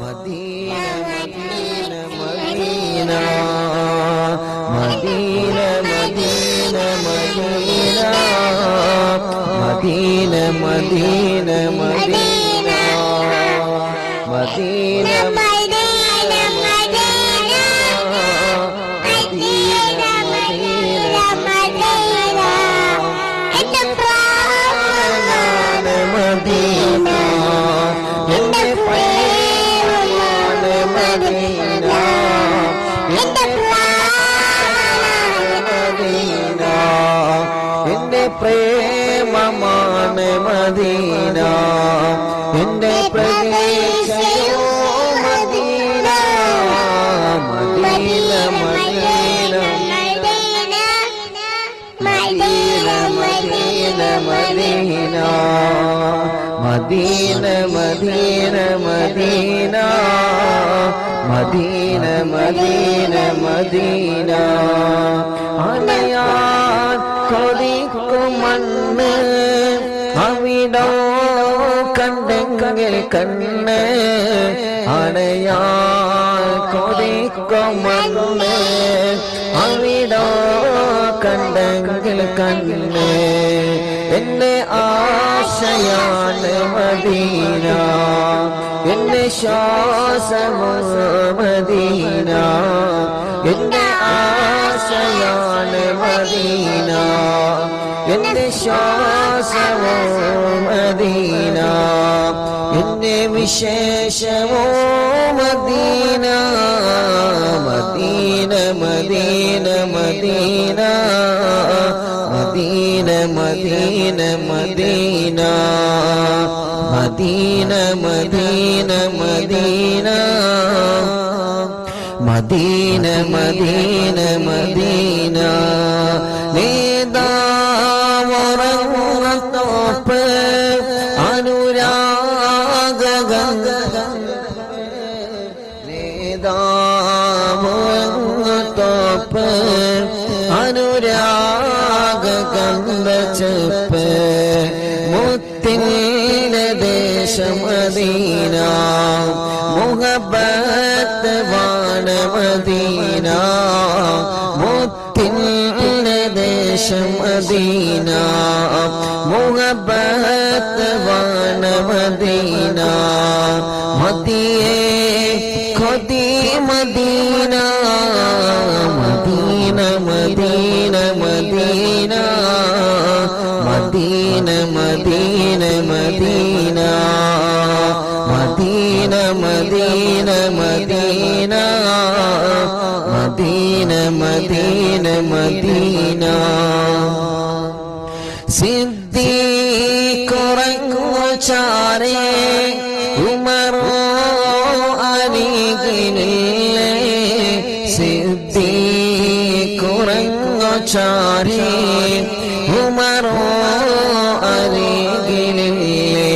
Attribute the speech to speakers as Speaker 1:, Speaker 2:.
Speaker 1: Medina Medina Medina Medina Medina Medina Medina Medina Medina പ്രേമമാണ് Medina എന്റെ പ്രദേശയോ Medina Medina Medina Medina Medina Medina Medina Medina Medina Medina Medina Medina അണയാൻ കൊതിക്കും മണ്ണ് അവിടോ കണ്ടെങ്കിൽ കണ്ണ് അണയാൻ കൊതിക്കും മണ്ണ് അവിടോ കണ്ടെങ്കിൽ കണ്ണ് എന്റെ ആശയാണ് മദീന എന്റെ ശ്വാസമോ മദീന എന്റെ ആശയാണ് മദീന എന്റെ ശ്വാസമോ മദീന എന്റെ വിശേഷമോ Medina Medina Medina Medina Medina Medina Medina Medina Medina Medina Medina Medina Medina നേതാവറങ്ങത്തോപ്പ് നേതാവറങ്ങത്തോപ്പ് അനുരാഗ ഗന്ധച്ചപ്പ് മുത്തിൻ്റെ ദേശം മദീന മുഹബത്ത് വാണ മദീന മുത്തിൻ്റെ ദേശം മദീന മുഹബത്ത് വാണ മദീന മദിയേ ഖുദി Medina Medina Medina Medina Medina Medina Medina Medina Medina Medina Medina Medina Medina Siddiq ചാരേ ഉമറോ അരികിലില്ലേ സിദ്ദീഖ് ചാരേ ഉമറോ അരികിലില്ലേ